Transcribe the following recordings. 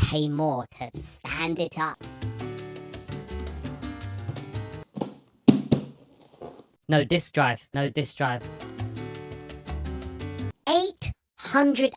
pay more to stand it up. No disk drive, no disk drive. 820.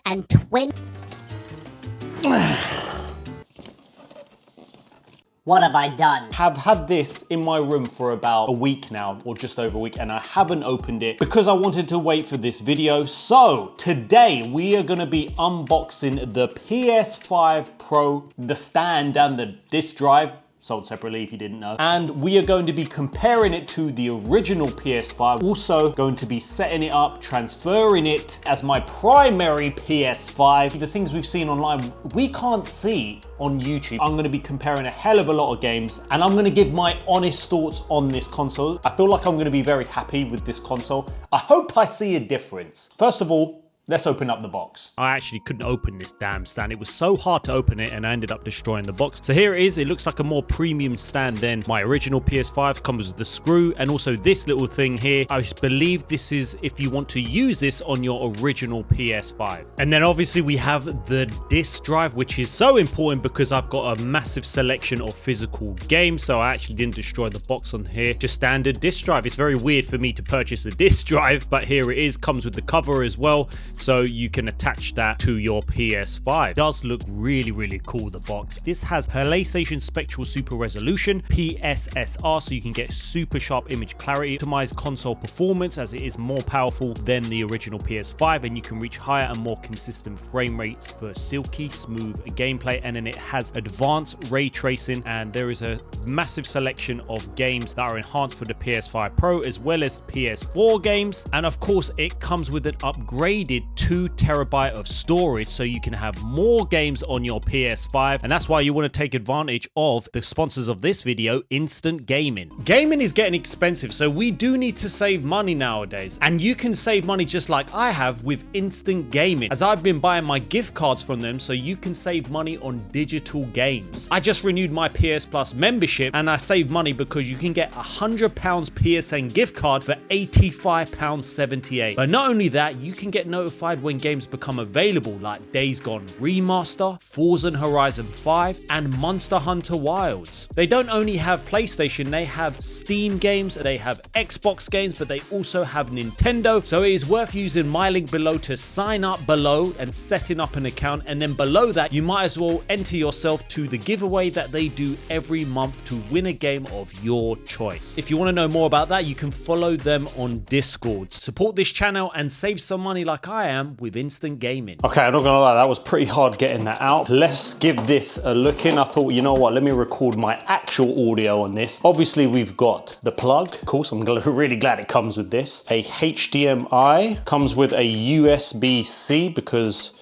What have I done? Have had this in my room for about a week now, or just over a week, and I haven't opened it because I wanted to wait for this video. So today we are gonna be unboxing the PS5 Pro, the stand and the disk drive, sold separately if you didn't know. And we are going to be comparing it to the original PS5. Also going to be setting it up, transferring it as my primary PS5. The things we've seen online, we can't see on YouTube. I'm gonna be comparing a hell of a lot of games, and I'm gonna give my honest thoughts on this console. I feel like I'm gonna be very happy with this console. I hope I see a difference. First of all, let's open up the box. I actually couldn't open this damn stand. It was so hard to open it and I ended up destroying the box. So here it is. It looks like a more premium stand than my original PS5. Comes with the screw and also this little thing here. I believe this is if you want to use this on your original PS5. And then obviously we have the disk drive, which is so important because I've got a massive selection of physical games. So I actually didn't destroy the box on here. Just standard disk drive. It's very weird for me to purchase a disk drive, but here it is. Comes with the cover as well, so you can attach that to your PS5. It does look really, really cool, the box. This has PlayStation Spectral Super Resolution, PSSR, so you can get super sharp image clarity, optimized console performance as it is more powerful than the original PS5, and you can reach higher and more consistent frame rates for silky, smooth gameplay. And then it has advanced ray tracing, and there is a massive selection of games that are enhanced for the PS5 Pro as well as PS4 games. And of course, it comes with an upgraded 2 TB of storage, so you can have more games on your PS5. And that's why you want to take advantage of the sponsors of this video, Instant Gaming. Gaming is getting expensive, so we do need to save money nowadays. And you can save money just like I have with Instant Gaming, as I've been buying my gift cards from them, so you can save money on digital games. I just renewed my PS Plus membership and I saved money because you can get £100 PSN gift card for £85.78. But not only that, you can get notified when games become available, like Days Gone Remaster, Forza Horizon 5, and Monster Hunter Wilds. They don't only have PlayStation, they have Steam games, they have Xbox games, but they also have Nintendo. So it is worth using my link below to sign up below and setting up an account. And then below that, you might as well enter yourself to the giveaway that they do every month to win a game of your choice. If you want to know more about that, you can follow them on Discord. Support this channel and save some money like I am with Instant Gaming. Okay, I'm not gonna lie, that was pretty hard getting that out. Let's give this a look in. I thought, you know what, let me record my actual audio on this. Obviously, we've got the plug. Of course, I'm really glad it comes with this. A HDMI, comes with a USB-C because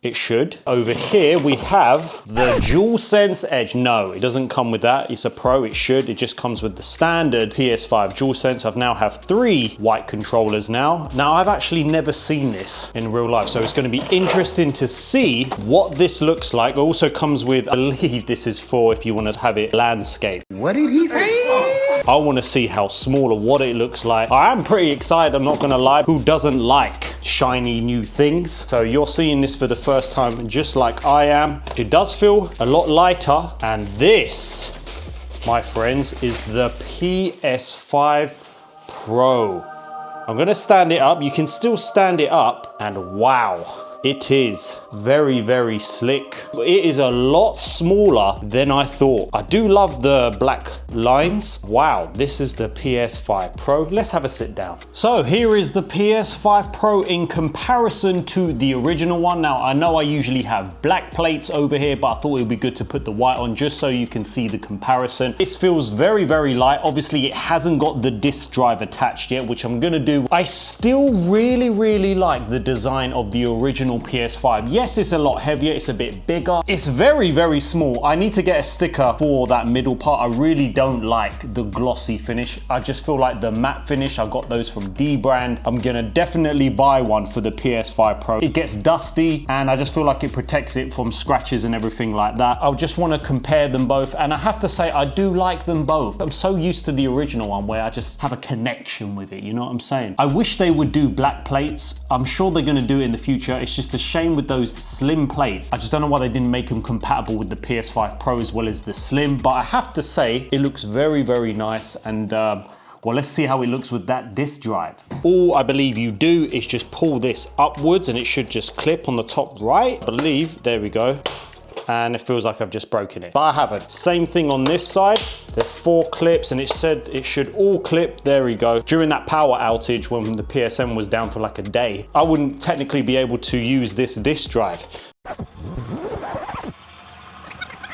it should. Over here we have the DualSense Edge. No, it doesn't come with that. It's a Pro, it should. It just comes with the standard PS5 DualSense. I've now have 3 white controllers now. Now, I've actually never seen this in real life, so it's gonna be interesting to see what this looks like. It also comes with, I believe this is for if you wanna have it landscape. What did he say? I want to see how small or what it looks like. I am pretty excited, I'm not gonna lie. Who doesn't like shiny new things? So you're seeing this for the first time, just like I am. It does feel a lot lighter. And this, my friends, is the PS5 Pro. I'm gonna stand it up. You can still stand it up, and wow. It is very, very slick. It is a lot smaller than I thought. I do love the black lines. Wow, this is the PS5 Pro. Let's have a sit down. So here is the PS5 Pro in comparison to the original one. Now, I know I usually have black plates over here, but I thought it would be good to put the white on just so you can see the comparison. This feels very, very light. Obviously, it hasn't got the disk drive attached yet, which I'm gonna do. I still really, really like the design of the original PS5. Yes, it's a lot heavier, it's a bit bigger. It's very, very small. I need to get a sticker for that middle part. I really don't like the glossy finish. I just feel like the matte finish, I got those from D brand. I'm gonna definitely buy one for the PS5 Pro. It gets dusty and I just feel like it protects it from scratches and everything like that. I just wanna compare them both, and I have to say, I do like them both. I'm so used to the original one where I just have a connection with it, you know what I'm saying? I wish they would do black plates. I'm sure they're gonna do it in the future. It's It's just a shame with those slim plates. I just don't know why they didn't make them compatible with the PS5 Pro as well as the Slim, but I have to say it looks very, very nice. And well, let's see how it looks with that disk drive. All I believe you do is just pull this upwards and it should just clip on the top right. I believe, there we go. And it feels like I've just broken it, but I haven't. Same thing on this side. There's 4 clips and it said it should all clip. There we go. During that power outage when the PSN was down for like a day, I wouldn't technically be able to use this disk drive.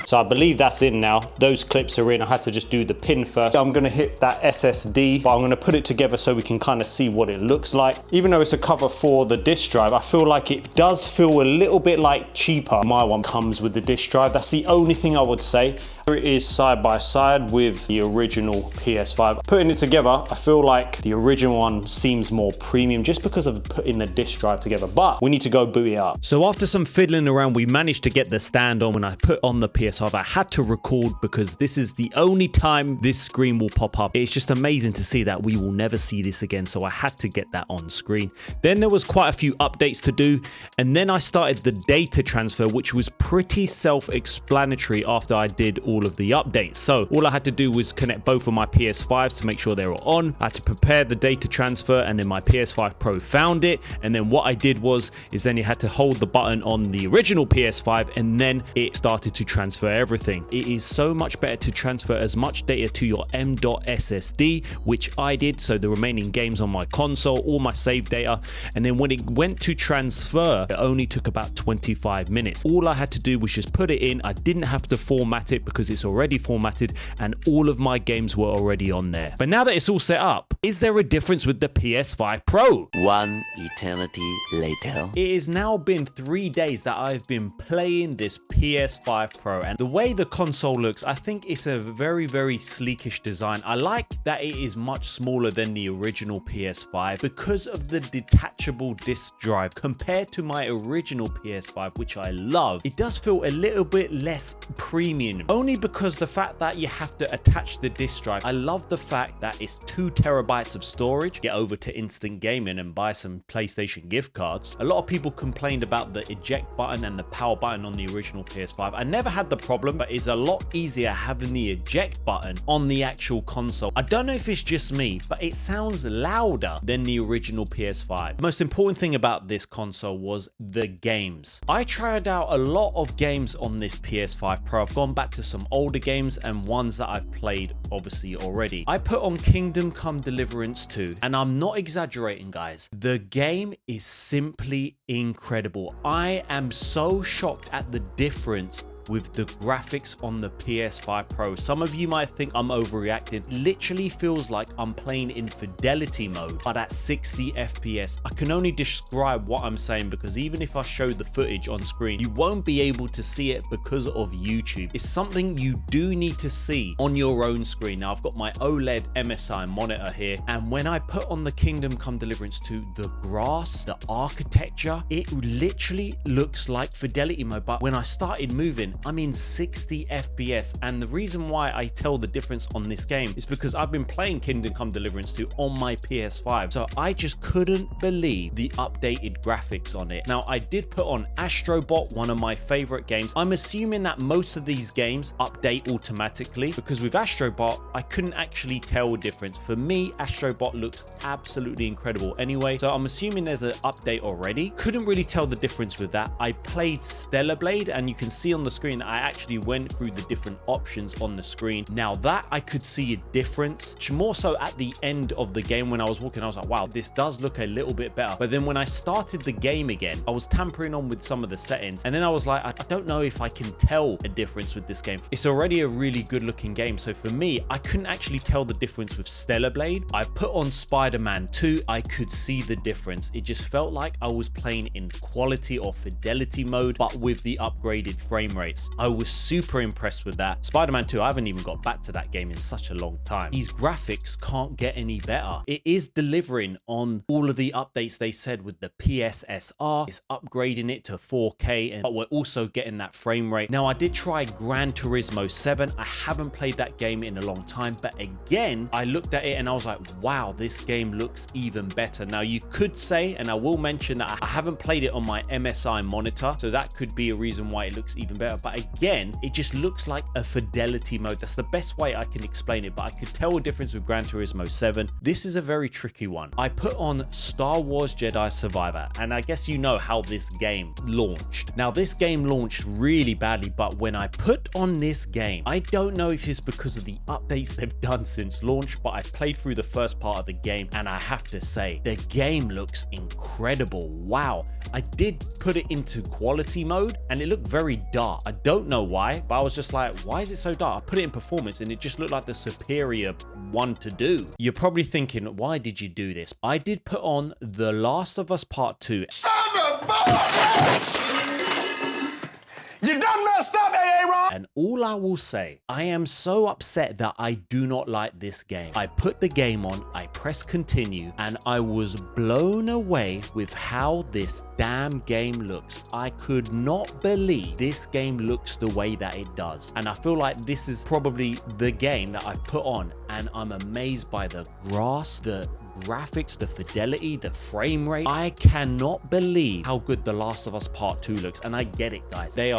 So I believe that's in now. Those clips are in. I had to just do the pin first. I'm gonna hit that SSD, but I'm gonna put it together so we can kind of see what it looks like. Even though it's a cover for the disk drive, I feel like it does feel a little bit like cheaper. My one comes with the disk drive. That's the only thing I would say. Here it is side by side with the original PS5. Putting it together, I feel like the original one seems more premium just because of putting the disk drive together, but we need to go boot it up. So after some fiddling around, we managed to get the stand on. When I put on the PS5, I had to record because this is the only time this screen will pop up. It's just amazing to see that we will never see this again, so I had to get that on screen. Then there was quite a few updates to do, and then I started the data transfer, which was pretty self-explanatory after I did all of the updates. So all I had to do was connect both of my PS5s to make sure they were on. I had to prepare the data transfer, and then my PS5 Pro found it. And then what I did is then you had to hold the button on the original PS5, and then it started to transfer everything. It is so much better to transfer as much data to your M.SSD, which I did. So the remaining games on my console, all my save data. And then when it went to transfer, it only took about 25 minutes. All I had to do was just put it in. I didn't have to format it because it's already formatted and all of my games were already on there. But now that it's all set up, is there a difference with the PS5 Pro? One eternity later. It has now been 3 days that I've been playing this PS5 Pro, and the way the console looks, I think it's a very, very sleekish design. I like that it is much smaller than the original PS5 because of the detachable disk drive. Compared to my original PS5, which I love, it does feel a little bit less premium, only because the fact that you have to attach the disk drive. I love the fact that it's 2 terabytes of storage. Get over to instant gaming and buy some PlayStation gift cards. A lot of people complained about the eject button and the power button on the original PS5. I never had the problem, but it's a lot easier having the eject button on the actual console. I don't know if it's just me, but it sounds louder than the original PS5. Most important thing about this console was the games. I tried out a lot of games on this PS5 Pro. I've gone back to some older games and ones that I've played obviously already. I put on Kingdom Come Deliverance 2, and I'm not exaggerating, guys. The game is simply incredible. I am so shocked at the difference with the graphics on the PS5 Pro. Some of you might think I'm overreacting. It literally feels like I'm playing in fidelity mode, but at 60 FPS. I can only describe what I'm saying because even if I show the footage on screen, you won't be able to see it because of YouTube. It's something you do need to see on your own screen. Now, I've got my OLED MSI monitor here, and when I put on the Kingdom Come Deliverance 2, the grass, the architecture, it literally looks like fidelity mode, but when I started moving, I'm in 60 FPS. And the reason why I tell the difference on this game is because I've been playing Kingdom Come Deliverance 2 on my PS5, so I just couldn't believe the updated graphics on it. Now, I did put on Astrobot, one of my favorite games. I'm assuming that most of these games update automatically because with Astrobot, I couldn't actually tell a difference. For me, Astrobot looks absolutely incredible anyway, so I'm assuming there's an update already. Couldn't really tell the difference with that. I played Stellar Blade, and you can see on the screen I actually went through the different options on the screen. Now that I could see a difference, more so at the end of the game when I was walking, I was like, wow, this does look a little bit better. But then when I started the game again, I was tampering on with some of the settings, and then I was like, I don't know if I can tell a difference with this game. It's already a really good looking game, so for me, I couldn't actually tell the difference with Stellar Blade. I put on Spider-Man 2, I could see the difference. It just felt like I was playing in quality or fidelity mode, but with the upgraded frame rate. rates. I was super impressed with that. Spider-Man 2, I haven't even got back to that game in such a long time. These graphics can't get any better. It is delivering on all of the updates they said with the PSSR. It's upgrading it to 4K, but we're also getting that frame rate. Now, I did try Gran Turismo 7. I haven't played that game in a long time, but again, I looked at it and I was like, wow, this game looks even better. Now, you could say, and I will mention that I haven't played it on my MSI monitor, so that could be a reason why it looks even better. But again, it just looks like a fidelity mode. That's the best way I can explain it, but I could tell a difference with Gran Turismo 7. This is a very tricky one. I put on Star Wars Jedi Survivor, and I guess you know how this game launched. Now, this game launched really badly, but when I put on this game, I don't know if it's because of the updates they've done since launch, but I played through the first part of the game, and I have to say, the game looks incredible. Wow. I did put it into quality mode, and it looked very dark. I don't know why, but I was just like, why is it so dark? I put it in performance, and it just looked like the superior one to do. You're probably thinking, why did you do this? I did put on The Last of Us Part 2. Son of a bitch! You done messed up, Aaron! And all I will say, I am so upset that I do not like this game. I put the game on, I pressed continue, and I was blown away with how this damn game looks. I could not believe this game looks the way that it does. And I feel like this is probably the game that I've put on, and I'm amazed by the grass, the graphics, the fidelity, the frame rate. I cannot believe how good The Last of Us Part 2 looks. And I get it, guys. They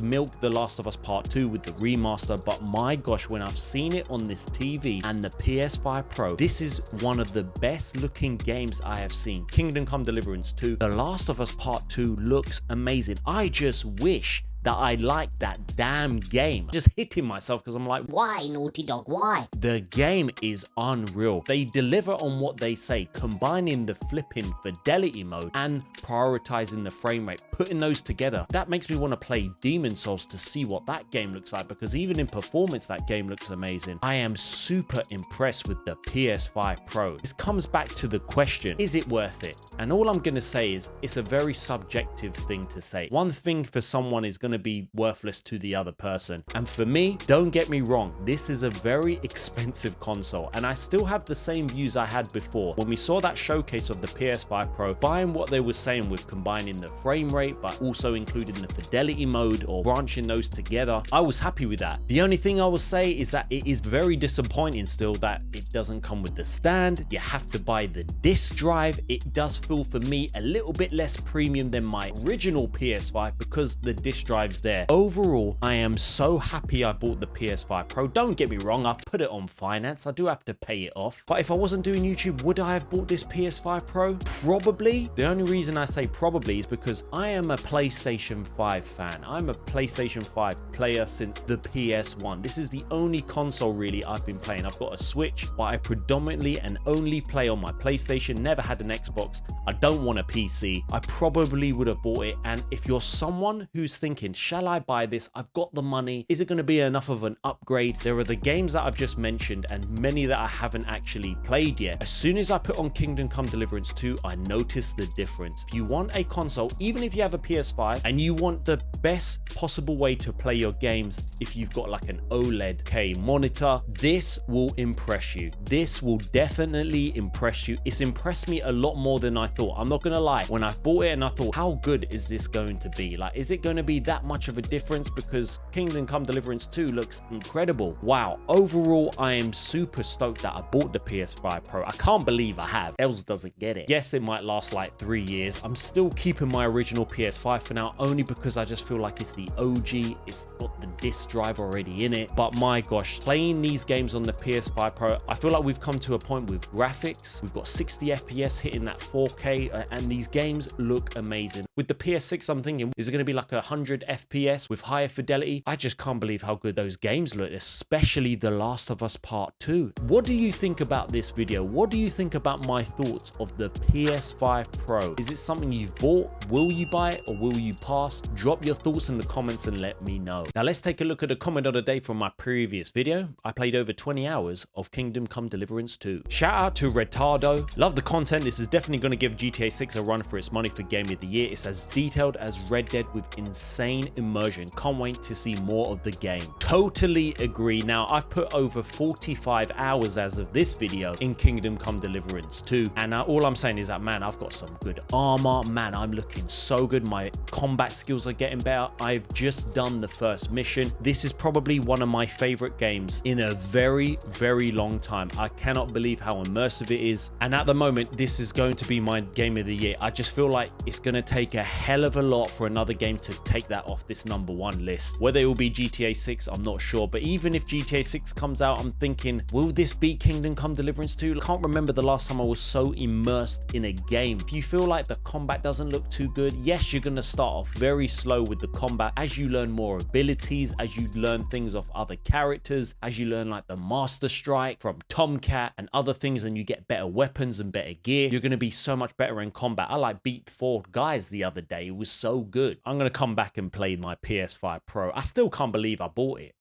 milked The Last of Us Part 2 with the remaster, but my gosh, when I've seen it on this TV and the PS5 Pro, this is one of the best looking games I have seen. Kingdom Come Deliverance 2, The Last of Us Part 2 looks amazing. I just wish that I like that damn game. Just hitting myself because I'm like, Why, Naughty Dog, why? the game is unreal. They deliver on what they say, combining the flipping fidelity mode and prioritizing the frame rate, putting those together. That makes me want to play Demon Souls to see what that game looks like, because even in performance, that game looks amazing. I am super impressed with the PS5 Pro. This comes back to the question, is it worth it? And all I'm going to say is it's a very subjective thing to say. One thing for someone is going to be worthless to the other person. And for me, don't get me wrong, this is a very expensive console, and I still have the same views I had before. When we saw that showcase of the PS5 Pro, buying what they were saying with combining the frame rate, but also including the fidelity mode or branching those together, I was happy with that. The only thing I will say is that it is very disappointing still that it doesn't come with the stand. You have to buy the disc drive. It does feel for me a little bit less premium than my original PS5 because the disc drive's there. Overall, I am so happy I bought the PS5 Pro. Don't get me wrong, I've put it on finance. I do have to pay it off. But if I wasn't doing YouTube, would I have bought this PS5 Pro? Probably. The only reason I say probably is because I am a PlayStation 5 fan. I'm a PlayStation 5 player since the PS1. This is the only console really I've been playing. I've got a Switch, but I predominantly and only play on my PlayStation. Never had an Xbox. I don't want a PC. I probably would have bought it. And if you're someone who's thinking, shall I buy this? I've got the money. Is it going to be enough of an upgrade? There are the games that I've just mentioned and many that I haven't actually played yet. As soon as I put on Kingdom Come Deliverance 2, I noticed the difference. If you want a console, even if you have a PS5 and you want the best possible way to play your games, if you've got like an OLED K monitor, this will impress you. This will definitely impress you. It's impressed me a lot more than I thought. I'm not gonna lie. When I bought it and I thought, how good is this going to be? Like, is it going to be that much of a difference? Because Kingdom Come Deliverance 2 looks incredible. Wow. Overall, I am super stoked that I bought the PS5 Pro. I can't believe I have. Els doesn't get it. Yes, it might last like 3 years. I'm still keeping my original PS5 for now, only because I just feel like it's the OG. It's got the disc drive already in it. But my gosh, playing these games on the PS5 Pro, I feel like we've come to a point with graphics. We've got 60 FPS hitting that 4K, and these games look amazing. With the PS6, I'm thinking, is it going to be like 100 FPS with higher fidelity? I just can't believe how good those games look, especially The Last of Us Part 2. What do you think about this video? What do you think about my thoughts of the PS5 Pro? Is it something you've bought? Will you buy it or will you pass? Drop your thoughts in the comments and let me know. Now let's take a look at the comment of the day from my previous video. I played over 20 hours of Kingdom Come Deliverance 2. Shout out to Retardo. Love the content. This is definitely going to give GTA 6 a run for its money for Game of the Year. It's as detailed as Red Dead with insane insane immersion. Can't wait to see more of the game. Totally agree. Now, I've put over 45 hours as of this video in Kingdom Come Deliverance 2, and all I'm saying is that, man, I've got some good armor. Man, I'm looking so good. My combat skills are getting better. I've just done the first mission. This is probably one of my favorite games in a very, very long time. I cannot believe how immersive it is, and at the moment, this is going to be my game of the year. I just feel like it's going to take a hell of a lot for another game to take that off this #1 list. Whether it will be GTA 6, I'm not sure, but even if GTA 6 comes out, I'm thinking, will this beat Kingdom Come Deliverance 2? I can't remember the last time I was so immersed in a game. If you feel like the combat doesn't look too good, yes, you're going to start off very slow with the combat. As you learn more abilities, as you learn things of other characters, as you learn like the Master Strike from Tomcat and other things, and you get better weapons and better gear, you're going to be so much better in combat. I like beat 4 guys the other day. It was so good. I'm going to come back and play my PS5 Pro. I still can't believe I bought it.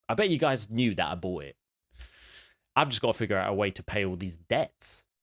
I bet you guys knew that I bought it. I've just got to figure out a way to pay all these debts.